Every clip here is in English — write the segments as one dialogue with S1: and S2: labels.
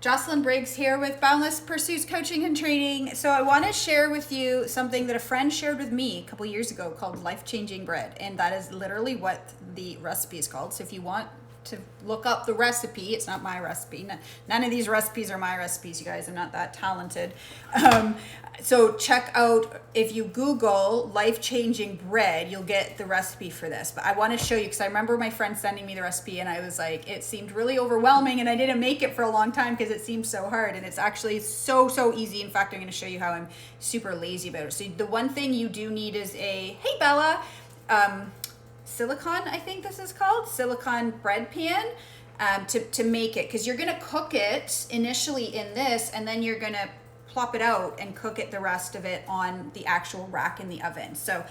S1: Jocelyn Briggs here with Boundless Pursuits Coaching and Training. So I want to share with you something that a friend shared with me a couple years ago called Life-Changing Bread. And that is literally what the recipe is called. So if you want to look up the recipe, it's not my recipe. None of these recipes are my recipes, you guys. I'm not that talented. So check out, if you Google life-changing bread, you'll get the recipe for this. But I want to show you, because I remember my friend sending me the recipe and I was like, it seemed really overwhelming and I didn't make it for a long time because it seemed so hard. And it's actually so easy. In fact, I'm going to show you how I'm super lazy about it. So the one thing you do need is hey Bella, silicone, I think this is called, silicone bread pan to make it, because you're going to cook it initially in this and then you're going to plop it out and cook it, the rest of it, on the actual rack in the oven. So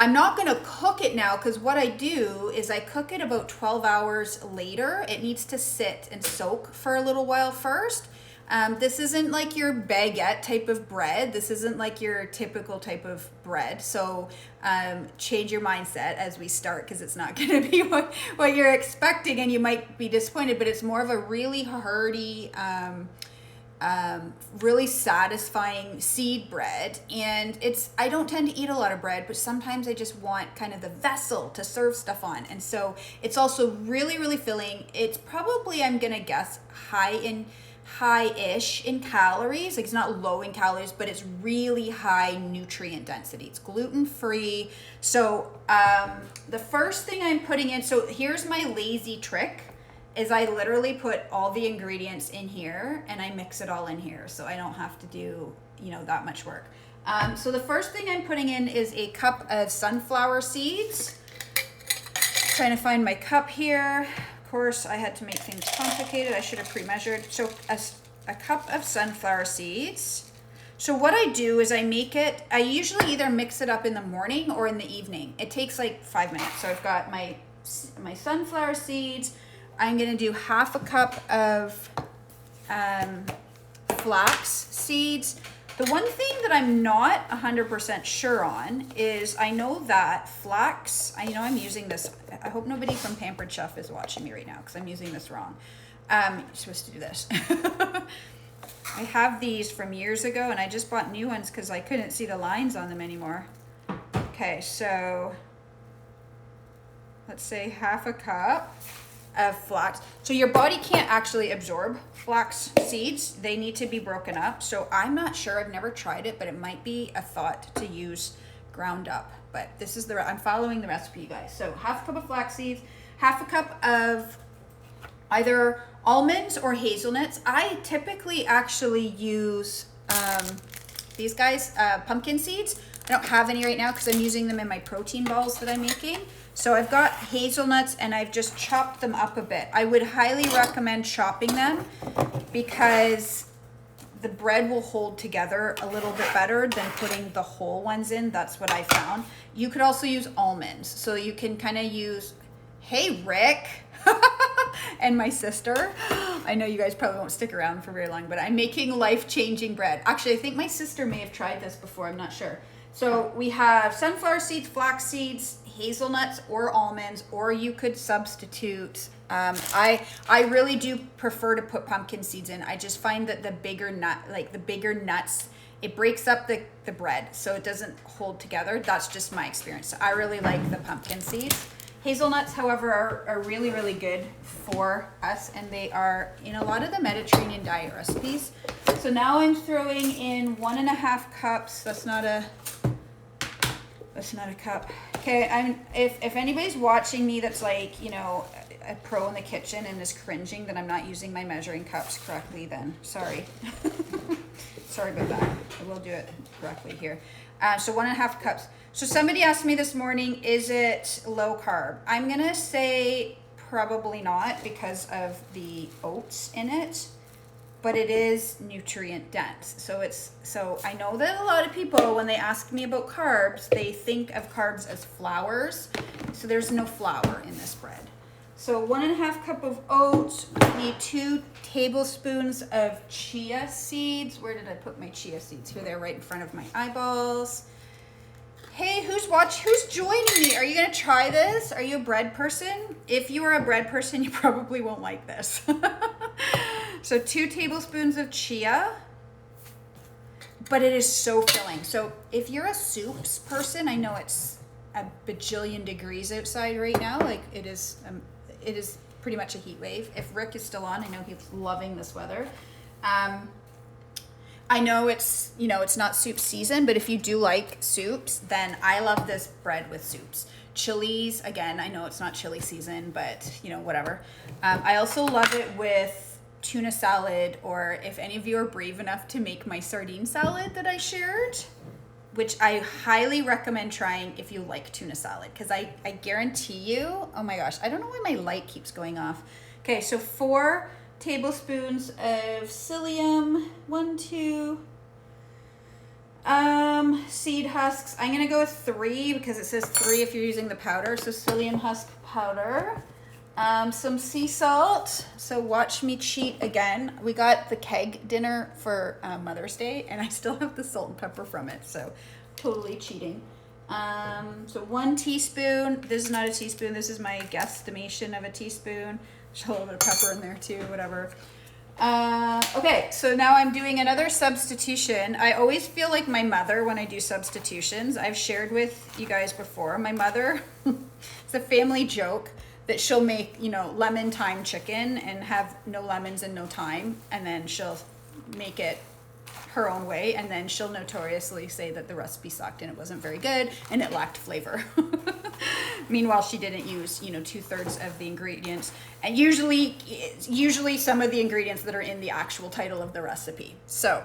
S1: I'm not going to cook it now, because what I do is I cook it about 12 hours later. It needs to sit and soak for a little while first. This isn't like your baguette type of bread. This isn't like your typical type of bread. So change your mindset as we start, because it's not going to be what you're expecting and you might be disappointed, but it's more of a really hearty, really satisfying seed bread. And I don't tend to eat a lot of bread, but sometimes I just want kind of the vessel to serve stuff on. And so it's also really filling. It's probably, I'm gonna guess, high-ish in calories. Like, it's not low in calories, but it's really high nutrient density. It's gluten-free. So the first thing I'm putting in, so here's my lazy trick, is I literally put all the ingredients in here and I mix it all in here, so I don't have to do, that much work. So the first thing I'm putting in is a cup of sunflower seeds. Trying to find my cup here. Of course, I had to make things complicated. I should have pre-measured. So a cup of sunflower seeds. So what I do is I usually either mix it up in the morning or in the evening. It takes like 5 minutes. So I've got my sunflower seeds. I'm going to do half a cup of flax seeds. The one thing that I'm not 100% sure on is, I know that flax, I'm using this, I hope nobody from Pampered Chef is watching me right now because I'm using this wrong. You're supposed to do this. I have these from years ago and I just bought new ones because I couldn't see the lines on them anymore. Okay, so let's say half a cup of flax. So your body can't actually absorb flax seeds. They need to be broken up. So I'm not sure, I've never tried it, but it might be a thought to use ground up. But this is I'm following the recipe, you guys. So half a cup of flax seeds, half a cup of either almonds or hazelnuts. I typically actually use these guys, pumpkin seeds. I don't have any right now because I'm using them in my protein balls that I'm making. So I've got hazelnuts and I've just chopped them up a bit. I would highly recommend chopping them because the bread will hold together a little bit better than putting the whole ones in. That's what I found. You could also use almonds. So you can kind of use, hey, Rick, and my sister. I know you guys probably won't stick around for very long, but I'm making life-changing bread. Actually, I think my sister may have tried this before. I'm not sure. So we have sunflower seeds, flax seeds, hazelnuts or almonds, or you could substitute. I really do prefer to put pumpkin seeds in. I just find that the bigger nuts, it breaks up the bread, so it doesn't hold together. That's just my experience. So I really like the pumpkin seeds. Hazelnuts, however, are really good for us, and they are in a lot of the Mediterranean diet recipes. So now I'm throwing in 1.5 cups. That's not a cup. Okay, if anybody's watching me that's like, a pro in the kitchen and is cringing that I'm not using my measuring cups correctly, then sorry. Sorry about that. I will do it correctly here. So 1.5 cups. So somebody asked me this morning, is it low carb? I'm gonna say probably not because of the oats in it, but it is nutrient dense. So I know that a lot of people, when they ask me about carbs, they think of carbs as flours. So there's no flour in this bread. So 1.5 cup of oats. I need 2 tablespoons of chia seeds. Where did I put my chia seeds? Here, they're right in front of my eyeballs. Hey, who's joining me? Are you gonna try this? Are you a bread person? If you are a bread person, you probably won't like this. So 2 tablespoons of chia, but it is so filling. So if you're a soups person, I know it's a bajillion degrees outside right now. Like it is pretty much a heat wave. If Rick is still on, I know he's loving this weather. I know it's, you know, it's not soup season, but if you do like soups, then I love this bread with soups. Chilies, again, I know it's not chili season, but you know, whatever. I also love it with tuna salad, or if any of you are brave enough to make my sardine salad that I shared, which I highly recommend trying if you like tuna salad, because I guarantee you, oh my gosh, I don't know why my light keeps going off. Okay, so 4 tablespoons of psyllium, 1, 2, seed husks. I'm gonna go with 3 because it says 3 if you're using the powder. So psyllium husk powder, some sea salt. So watch me cheat again. We got the keg dinner for Mother's Day, and I still have the salt and pepper from it. So totally cheating. So 1 teaspoon. This is not a teaspoon. This is my guesstimation of a teaspoon. There's a little bit of pepper in there too. Whatever. Okay, so now I'm doing another substitution. I always feel like my mother when I do substitutions. I've shared with you guys before. My mother, it's a family joke that she'll make, you know, lemon thyme chicken and have no lemons and no thyme, and then she'll make it her own way, and then she'll notoriously say that the recipe sucked and it wasn't very good and it lacked flavor. Meanwhile, she didn't use, you know, 2/3 of the ingredients, and usually some of the ingredients that are in the actual title of the recipe. So,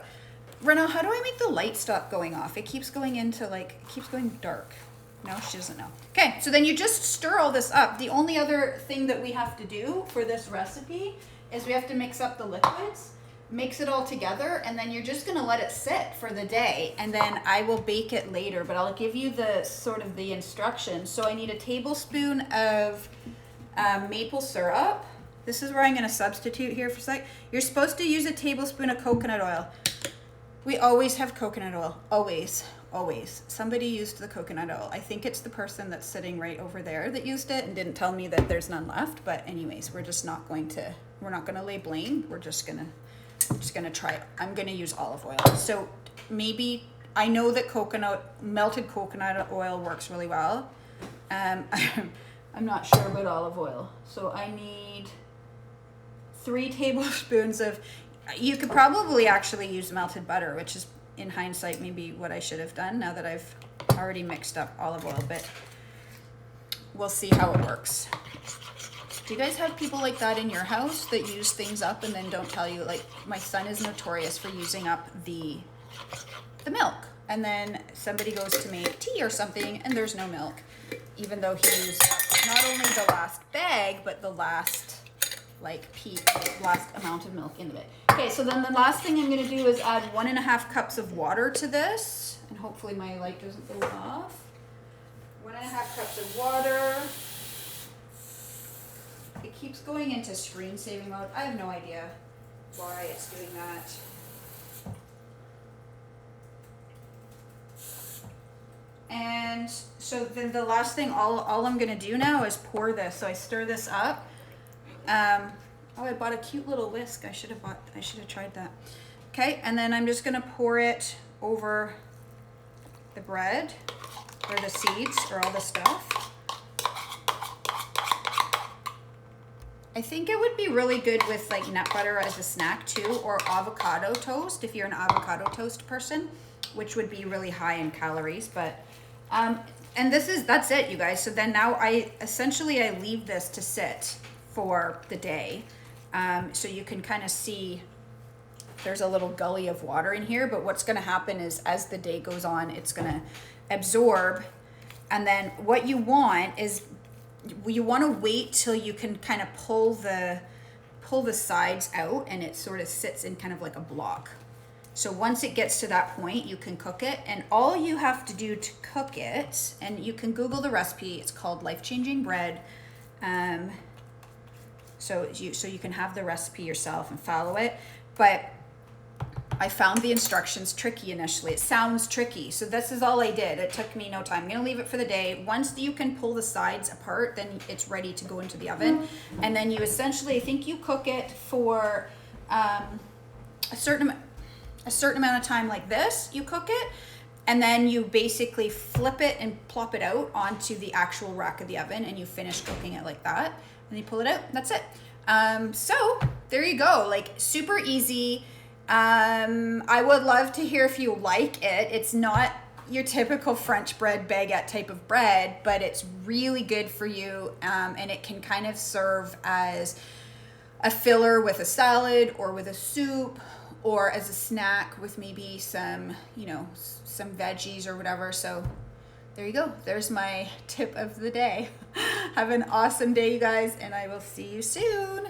S1: Rena, how do I make the light stop going off? It keeps going into like, it keeps going dark. No, she doesn't know. Okay, so then you just stir all this up. The only other thing that we have to do for this recipe is we have to mix up the liquids, mix it all together, and then you're just gonna let it sit for the day, and then I will bake it later, but I'll give you the sort of the instructions. So I need a tablespoon of maple syrup. This is where I'm gonna substitute here for a sec. You're supposed to use a tablespoon of coconut oil. We always have coconut oil, always. Somebody used the coconut oil. I think it's the person that's sitting right over there that used it and didn't tell me that there's none left, but anyways, we're not gonna lay blame. We're just gonna try it. I'm gonna use olive oil. So maybe, I know that melted coconut oil works really well. I'm not sure about olive oil. So I need 3 tablespoons of, you could probably actually use melted butter, which is in hindsight maybe what I should have done now that I've already mixed up olive oil, but we'll see how it works. Do you guys have people like that in your house that use things up and then don't tell you? Like, my son is notorious for using up the milk, and then somebody goes to make tea or something and there's no milk, even though he used not only the last bag but the last last amount of milk in the bag. Okay, so then the last thing I'm going to do is add 1.5 cups of water to this, and hopefully my light doesn't go off. 1.5 cups of water. It keeps going into screen saving mode. I have no idea why it's doing that. And so then the last thing, all I'm gonna do now is pour this. So I stir this up. Oh, I bought a cute little whisk. I should have tried that. Okay, and then I'm just gonna pour it over the bread, or the seeds, or all the stuff. I think it would be really good with like nut butter as a snack too, or avocado toast if you're an avocado toast person, which would be really high in calories. But and that's it, you guys. So then now I leave this to sit for the day. So you can kind of see there's a little gully of water in here, but what's going to happen is as the day goes on, it's going to absorb. And then what you want is, you want to wait till you can kind of pull the sides out and it sort of sits in kind of like a block. So once it gets to that point, you can cook it, and all you have to do to cook it, and you can Google the recipe, it's called Life Changing Bread. So you can have the recipe yourself and follow it. But I found the instructions tricky initially. It sounds tricky. So this is all I did. It took me no time. I'm gonna leave it for the day. Once you can pull the sides apart, then it's ready to go into the oven. And then you essentially, I think you cook it for a certain amount of time like this, you cook it, and then you basically flip it and plop it out onto the actual rack of the oven, and you finish cooking it like that, and you pull it out. That's it. So there you go, like super easy. I would love to hear if you like it. It's not your typical French bread baguette type of bread, but it's really good for you, and it can kind of serve as a filler with a salad or with a soup, or as a snack with maybe some, you know, some veggies or whatever. So there you go. There's my tip of the day. Have an awesome day, you guys, and I will see you soon.